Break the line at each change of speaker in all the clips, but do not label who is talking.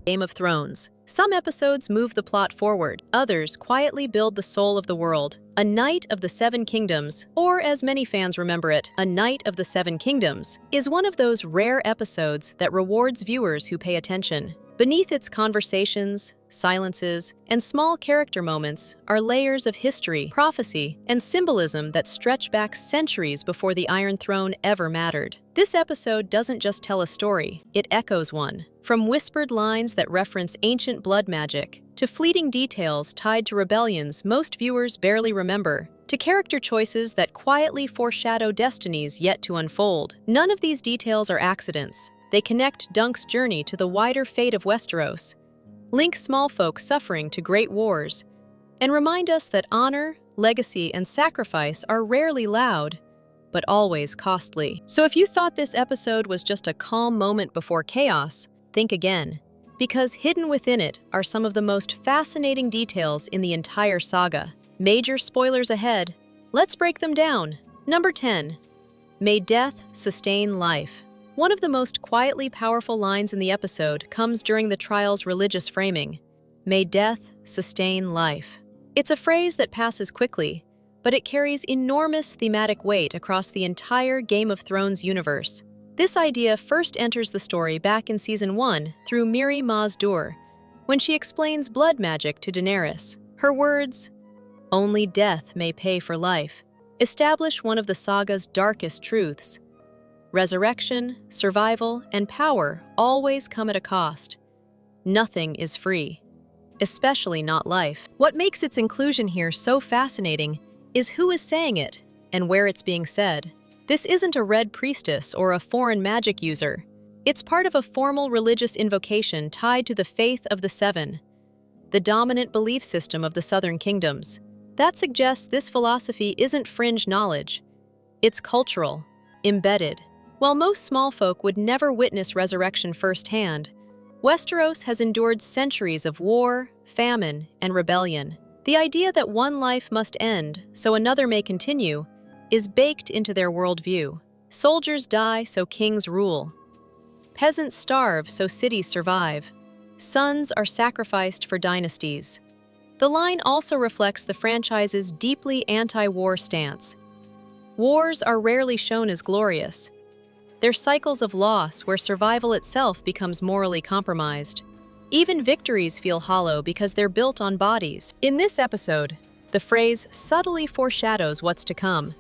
Game of Thrones. Some episodes move the plot forward, others quietly build the soul of the world. A Knight of the Seven Kingdoms, or as many fans remember it, A Knight of the Seven Kingdoms, is one of those rare episodes that rewards viewers who pay attention. Beneath its conversations, silences, and small character moments are layers of history, prophecy, and symbolism that stretch back centuries before the Iron Throne ever mattered. This episode doesn't just tell a story, it echoes one. From whispered lines that reference ancient blood magic, to fleeting details tied to rebellions most viewers barely remember, to character choices that quietly foreshadow destinies yet to unfold. None of these details are accidents. They connect Dunk's journey to the wider fate of Westeros, link small folk suffering to great wars, and remind us that honor, legacy, and sacrifice are rarely loud, but always costly. So if you thought this episode was just a calm moment before chaos, think again, because hidden within it are some of the most fascinating details in the entire saga. Major spoilers ahead. Let's break them down. Number 10. May death sustain life. One of the most quietly powerful lines in the episode comes during the trial's religious framing. May death sustain life. It's a phrase that passes quickly, but it carries enormous thematic weight across the entire Game of Thrones universe. This idea first enters the story back in Season 1 through Mirri Maz Duur, when she explains blood magic to Daenerys. Her words, "Only death may pay for life," establish one of the saga's darkest truths. Resurrection, survival, and power always come at a cost. Nothing is free, especially not life. What makes its inclusion here so fascinating is who is saying it and where it's being said. This isn't a red priestess or a foreign magic user. It's part of a formal religious invocation tied to the faith of the Seven, the dominant belief system of the Southern Kingdoms. That suggests this philosophy isn't fringe knowledge. It's cultural, embedded. While most small folk would never witness resurrection firsthand, Westeros has endured centuries of war, famine, and rebellion. The idea that one life must end so another may continue is baked into their worldview. Soldiers die so kings rule. Peasants starve so cities survive. Sons are sacrificed for dynasties. The line also reflects the franchise's deeply anti-war stance. Wars are rarely shown as glorious. They're cycles of loss where survival itself becomes morally compromised. Even victories feel hollow because they're built on bodies. In this episode, the phrase subtly foreshadows what's to come.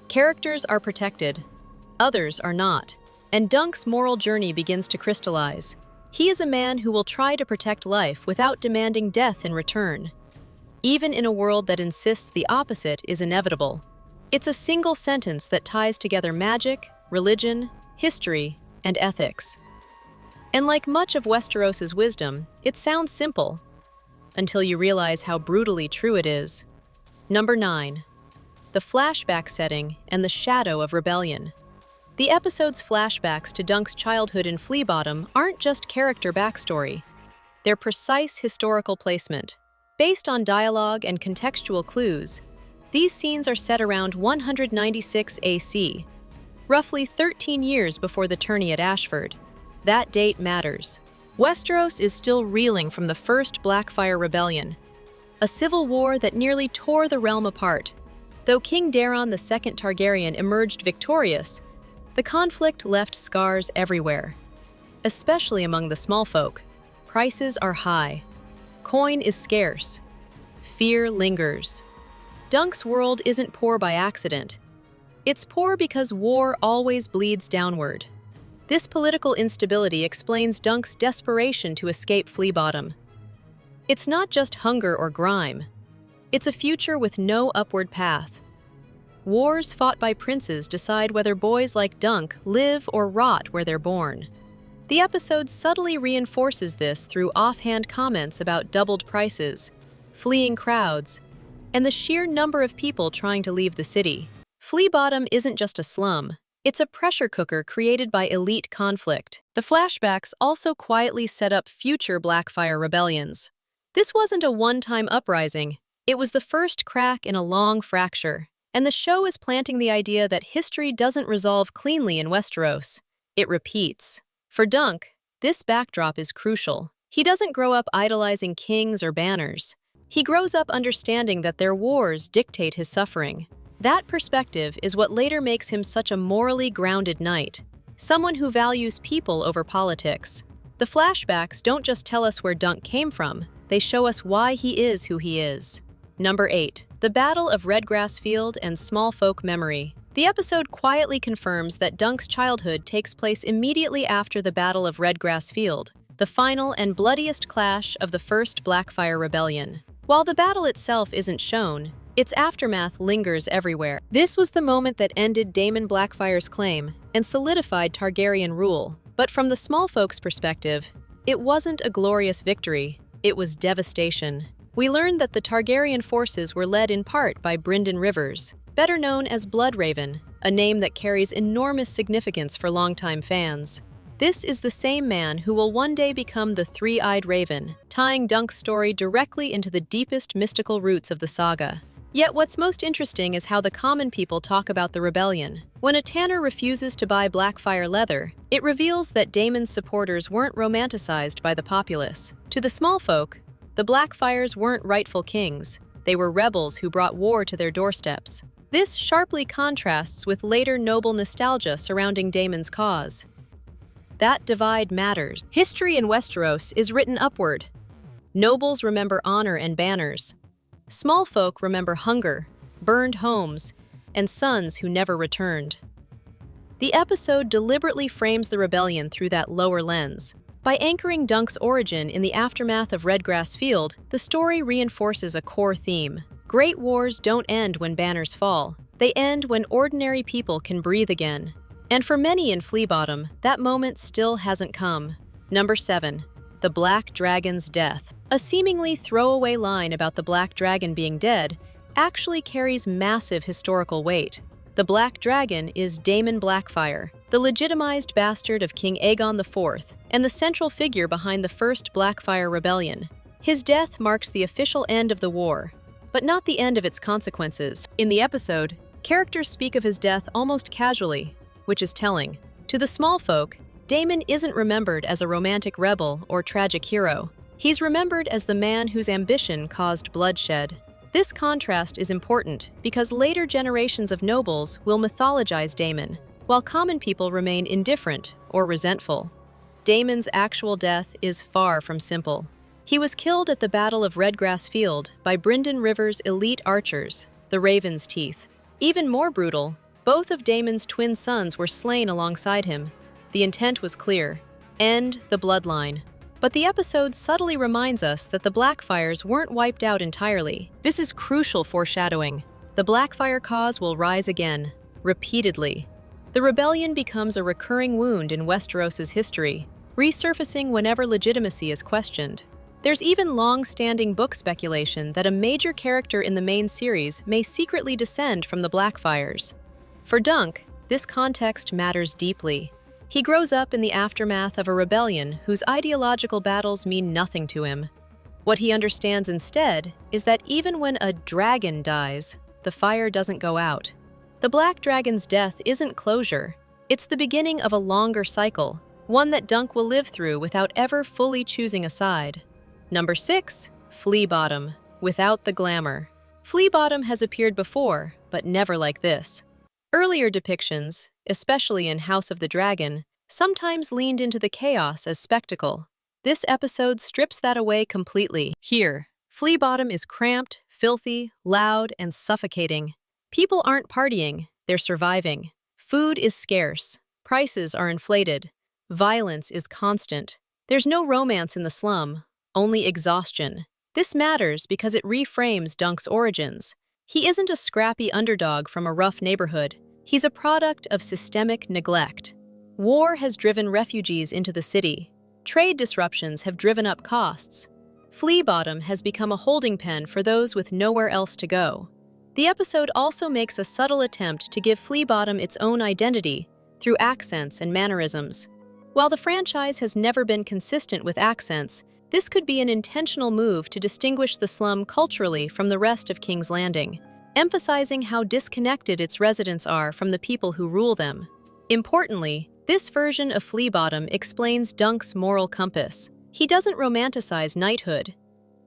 Characters are protected, others are not, and Dunk's moral journey begins to crystallize. He is a man who will try to protect life without demanding death in return, even in a world that insists the opposite is inevitable. It's a single sentence that ties together magic, religion, history, and ethics. And like much of Westeros's wisdom, it sounds simple, until you realize how brutally true it is. Number 9. The flashback setting and the shadow of rebellion. The episode's flashbacks to Dunk's childhood in Fleabottom aren't just character backstory. They're precise historical placement. Based on dialogue and contextual clues, these scenes are set around 196 AC, roughly 13 years before the tourney at Ashford. That date matters. Westeros is still reeling from the first Blackfyre rebellion, a civil war that nearly tore the realm apart. Though King Daeron II Targaryen emerged victorious, the conflict left scars everywhere, especially among the small folk. Prices are high. Coin is scarce. Fear lingers. Dunk's world isn't poor by accident. It's poor because war always bleeds downward. This political instability explains Dunk's desperation to escape Fleabottom. It's not just hunger or grime. It's a future with no upward path. Wars fought by princes decide whether boys like Dunk live or rot where they're born. The episode subtly reinforces this through offhand comments about doubled prices, fleeing crowds, and the sheer number of people trying to leave the city. Fleabottom isn't just a slum, it's a pressure cooker created by elite conflict. The flashbacks also quietly set up future Blackfyre rebellions. This wasn't a one-time uprising, it was the first crack in a long fracture. And the show is planting the idea that history doesn't resolve cleanly in Westeros. It repeats. For Dunk, this backdrop is crucial. He doesn't grow up idolizing kings or banners. He grows up understanding that their wars dictate his suffering. That perspective is what later makes him such a morally grounded knight, someone who values people over politics. The flashbacks don't just tell us where Dunk came from, they show us why he is who he is. Number 8. The Battle of Redgrass Field and Small Folk Memory. The episode quietly confirms that Dunk's childhood takes place immediately after the Battle of Redgrass Field, the final and bloodiest clash of the First Blackfyre Rebellion. While the battle itself isn't shown, its aftermath lingers everywhere. This was the moment that ended Daemon Blackfyre's claim and solidified Targaryen rule. But from the small folks' perspective, it wasn't a glorious victory, it was devastation. We learned that the Targaryen forces were led in part by Brynden Rivers, better known as Bloodraven, a name that carries enormous significance for longtime fans. This is the same man who will one day become the Three-Eyed Raven, tying Dunk's story directly into the deepest mystical roots of the saga. Yet what's most interesting is how the common people talk about the rebellion. When a tanner refuses to buy Blackfyre leather, it reveals that Daemon's supporters weren't romanticized by the populace. To the small folk, the Blackfyres weren't rightful kings. They were rebels who brought war to their doorsteps. This sharply contrasts with later noble nostalgia surrounding Daemon's cause. That divide matters. History in Westeros is written upward. Nobles remember honor and banners. Small folk remember hunger, burned homes, and sons who never returned. The episode deliberately frames the rebellion through that lower lens. By anchoring Dunk's origin in the aftermath of Redgrass Field, the story reinforces a core theme. Great wars don't end when banners fall. They end when ordinary people can breathe again. And for many in Fleabottom, that moment still hasn't come. Number 7. The Black Dragon's Death. A seemingly throwaway line about the Black Dragon being dead actually carries massive historical weight. The Black Dragon is Daemon Blackfyre, the legitimized bastard of King Aegon IV, and the central figure behind the First Blackfyre Rebellion. His death marks the official end of the war, but not the end of its consequences. In the episode, characters speak of his death almost casually, which is telling. To the small folk, Daemon isn't remembered as a romantic rebel or tragic hero. He's remembered as the man whose ambition caused bloodshed. This contrast is important because later generations of nobles will mythologize Daemon, while common people remain indifferent or resentful. Daemon's actual death is far from simple. He was killed at the Battle of Redgrass Field by Brynden Rivers' elite archers, the Raven's Teeth. Even more brutal, both of Daemon's twin sons were slain alongside him. The intent was clear: end the bloodline. But the episode subtly reminds us that the Blackfyres weren't wiped out entirely. This is crucial foreshadowing. The Blackfyre cause will rise again, repeatedly. The rebellion becomes a recurring wound in Westeros' history, resurfacing whenever legitimacy is questioned. There's even long-standing book speculation that a major character in the main series may secretly descend from the Blackfyres. For Dunk, this context matters deeply. He grows up in the aftermath of a rebellion whose ideological battles mean nothing to him. What he understands instead is that even when a dragon dies, the fire doesn't go out. The Black Dragon's death isn't closure. It's the beginning of a longer cycle, one that Dunk will live through without ever fully choosing a side. Number 6. Fleabottom, without the glamour. Fleabottom has appeared before, but never like this. Earlier depictions, especially in House of the Dragon, sometimes leaned into the chaos as spectacle. This episode strips that away completely. Here, Fleabottom is cramped, filthy, loud, and suffocating. People aren't partying, they're surviving. Food is scarce, prices are inflated, violence is constant. There's no romance in the slum, only exhaustion. This matters because it reframes Dunk's origins. He isn't a scrappy underdog from a rough neighborhood. He's a product of systemic neglect. War has driven refugees into the city. Trade disruptions have driven up costs. Fleabottom has become a holding pen for those with nowhere else to go. The episode also makes a subtle attempt to give Fleabottom its own identity through accents and mannerisms. While the franchise has never been consistent with accents, this could be an intentional move to distinguish the slum culturally from the rest of King's Landing, emphasizing how disconnected its residents are from the people who rule them. Importantly, this version of Fleabottom explains Dunk's moral compass. He doesn't romanticize knighthood.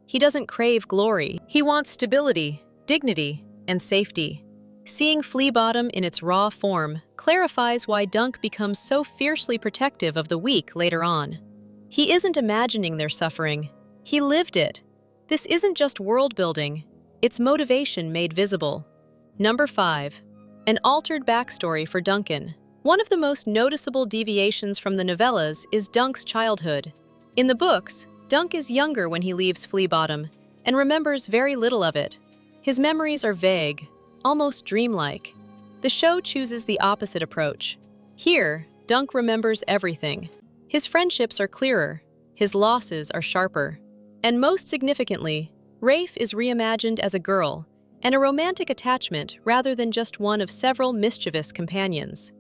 He doesn't crave glory. He wants stability, dignity, and safety. Seeing Flea Bottom in its raw form clarifies why Dunk becomes so fiercely protective of the weak later on. He isn't imagining their suffering. He lived it. This isn't just world building, it's motivation made visible. Number 5. An altered backstory for Duncan. One of the most noticeable deviations from the novellas is Dunk's childhood. In the books, Dunk is younger when he leaves Flea Bottom and remembers very little of it. His memories are vague, almost dreamlike. The show chooses the opposite approach. Here, Dunk remembers everything. His friendships are clearer, his losses are sharper. And most significantly, Rafe is reimagined as a girl and a romantic attachment rather than just one of several mischievous companions.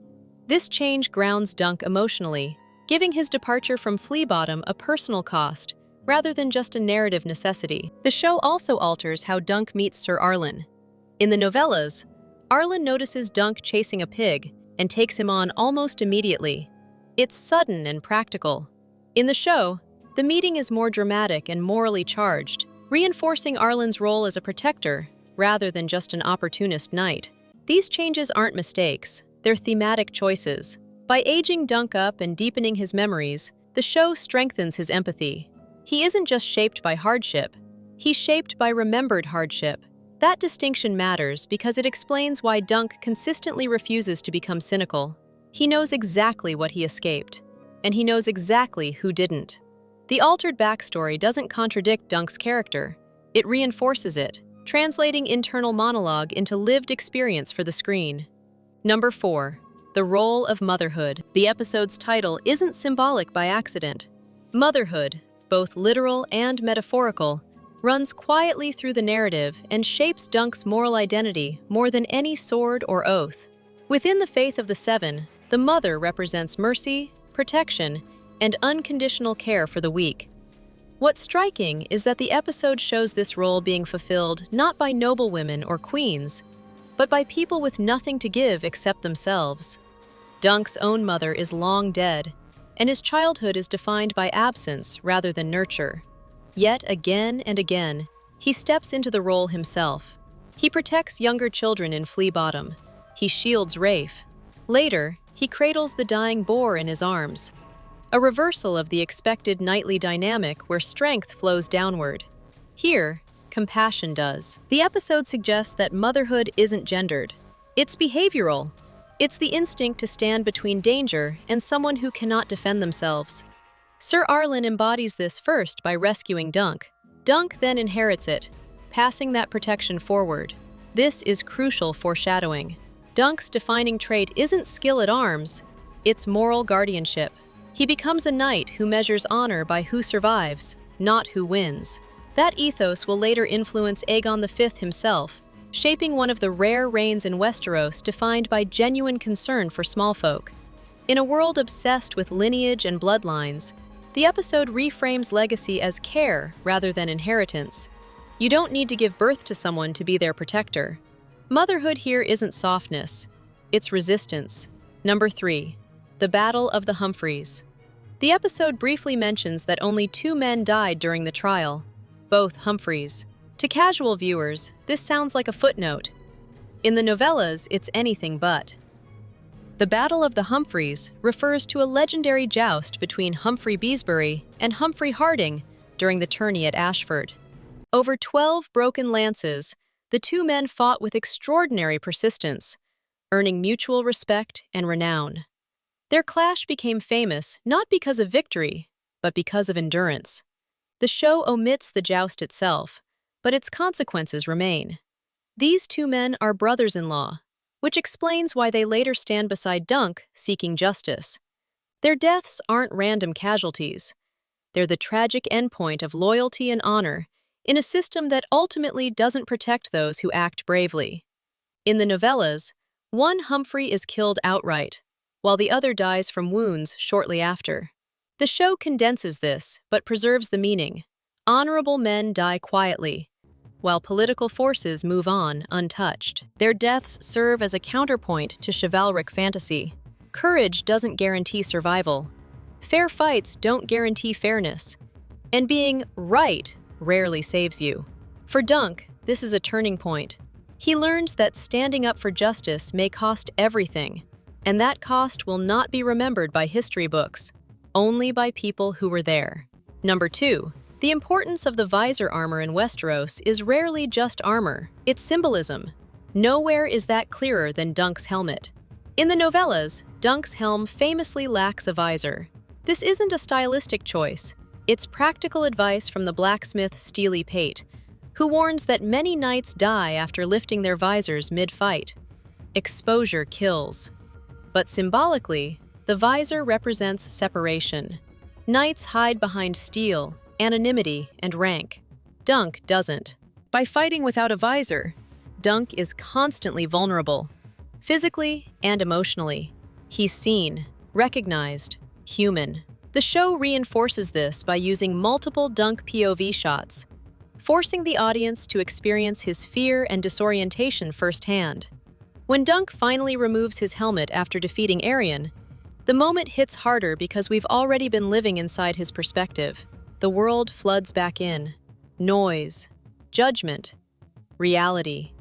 This change grounds Dunk emotionally, giving his departure from Flea Bottom a personal cost rather than just a narrative necessity. The show also alters how Dunk meets Sir Arlen. In the novellas, Arlen notices Dunk chasing a pig and takes him on almost immediately. It's sudden and practical. In the show, the meeting is more dramatic and morally charged, reinforcing Arlen's role as a protector rather than just an opportunist knight. These changes aren't mistakes, they're thematic choices. By aging Dunk up and deepening his memories, the show strengthens his empathy. He isn't just shaped by hardship, he's shaped by remembered hardship. That distinction matters because it explains why Dunk consistently refuses to become cynical. He knows exactly what he escaped, and he knows exactly who didn't. The altered backstory doesn't contradict Dunk's character. It reinforces it, translating internal monologue into lived experience for the screen. Number 4. The role of motherhood. The episode's title isn't symbolic by accident. Motherhood, both literal and metaphorical, runs quietly through the narrative and shapes Dunk's moral identity more than any sword or oath. Within the faith of the Seven, the mother represents mercy, protection, and unconditional care for the weak. What's striking is that the episode shows this role being fulfilled not by noblewomen or queens, but by people with nothing to give except themselves. Dunk's own mother is long dead, and his childhood is defined by absence rather than nurture. Yet again and again, he steps into the role himself. He protects younger children in Flea Bottom. He shields Rafe. Later, he cradles the dying boar in his arms. A reversal of the expected knightly dynamic where strength flows downward. Here, compassion does. The episode suggests that motherhood isn't gendered. It's behavioral. It's the instinct to stand between danger and someone who cannot defend themselves. Sir Arlen embodies this first by rescuing Dunk. Dunk then inherits it, passing that protection forward. This is crucial foreshadowing. Dunk's defining trait isn't skill at arms, it's moral guardianship. He becomes a knight who measures honor by who survives, not who wins. That ethos will later influence Aegon V himself, shaping one of the rare reigns in Westeros defined by genuine concern for small folk. In a world obsessed with lineage and bloodlines, the episode reframes legacy as care rather than inheritance. You don't need to give birth to someone to be their protector. Motherhood here isn't softness, it's resistance. Number 3. The Battle of the Humphreys. The episode briefly mentions that only 2 men died during the trial, both Humphreys. To casual viewers, this sounds like a footnote. In the novellas, it's anything but. The Battle of the Humphreys refers to a legendary joust between Humphrey Beesbury and Humphrey Harding during the tourney at Ashford. Over 12 broken lances, the 2 men fought with extraordinary persistence, earning mutual respect and renown. Their clash became famous not because of victory, but because of endurance. The show omits the joust itself, but its consequences remain. These 2 men are brothers-in-law, which explains why they later stand beside Dunk seeking justice. Their deaths aren't random casualties. They're the tragic endpoint of loyalty and honor in a system that ultimately doesn't protect those who act bravely. In the novellas, one Humphrey is killed outright, while the other dies from wounds shortly after. The show condenses this, but preserves the meaning. Honorable men die quietly, while political forces move on untouched. Their deaths serve as a counterpoint to chivalric fantasy. Courage doesn't guarantee survival. Fair fights don't guarantee fairness. And being right rarely saves you. For Dunk, this is a turning point. He learns that standing up for justice may cost everything, and that cost will not be remembered by history books, only by people who were there. Number 2. The importance of the visor armor in Westeros is rarely just armor, it's symbolism. Nowhere is that clearer than Dunk's helmet. In the novellas, Dunk's helm famously lacks a visor. This isn't a stylistic choice. It's practical advice from the blacksmith Steely Pate, who warns that many knights die after lifting their visors mid-fight. Exposure kills. But symbolically, the visor represents separation. Knights hide behind steel, anonymity, and rank. Dunk doesn't. By fighting without a visor, Dunk is constantly vulnerable, physically and emotionally. He's seen, recognized, human. The show reinforces this by using multiple Dunk POV shots, forcing the audience to experience his fear and disorientation firsthand. When Dunk finally removes his helmet after defeating Arryn, the moment hits harder because we've already been living inside his perspective. The world floods back in. Noise, judgment, reality.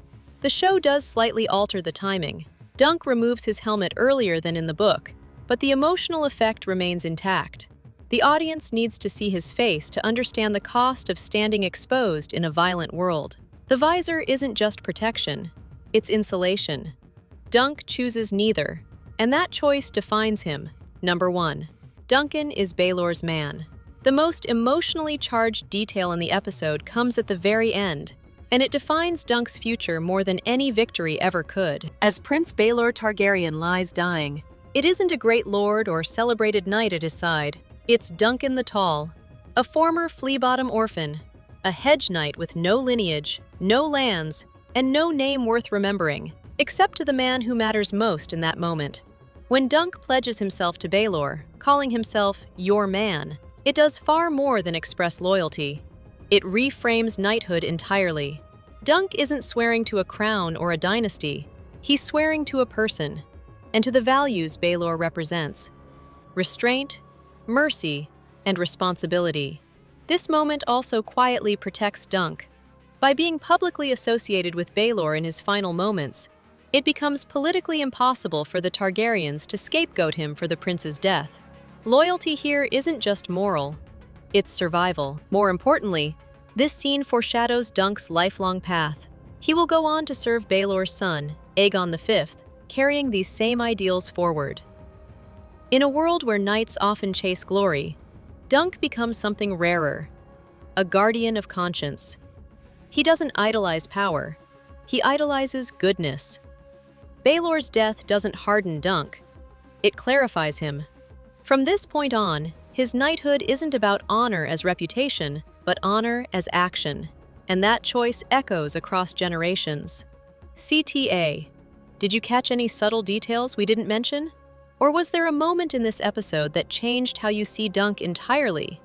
The show does slightly alter the timing. Dunk removes his helmet earlier than in the book, but the emotional effect remains intact. The audience needs to see his face to understand the cost of standing exposed in a violent world. The visor isn't just protection, it's insulation. Dunk chooses neither, and that choice defines him. Number 1. Duncan is Baelor's man. The most emotionally charged detail in the episode comes at the very end, and it defines Dunk's future more than any victory ever could.
As Prince Baelor Targaryen lies dying,
it isn't a great lord or celebrated knight at his side. It's Duncan the Tall, a former flea-bottom orphan, a hedge knight with no lineage, no lands, and no name worth remembering, except to the man who matters most in that moment. When Dunk pledges himself to Baelor, calling himself your man, it does far more than express loyalty. It reframes knighthood entirely. Dunk isn't swearing to a crown or a dynasty. He's swearing to a person, and to the values Baelor represents: restraint, mercy, and responsibility. This moment also quietly protects Dunk. By being publicly associated with Baelor in his final moments, it becomes politically impossible for the Targaryens to scapegoat him for the prince's death. Loyalty here isn't just moral, it's survival. More importantly, this scene foreshadows Dunk's lifelong path. He will go on to serve Baelor's son, Aegon V, carrying these same ideals forward. In a world where knights often chase glory, Dunk becomes something rarer, a guardian of conscience. He doesn't idolize power, he idolizes goodness. Baelor's death doesn't harden Dunk, it clarifies him. From this point on, his knighthood isn't about honor as reputation, but honor as action, and that choice echoes across generations. CTA. Did you catch any subtle details we didn't mention? Or was there a moment in this episode that changed how you see Dunk entirely?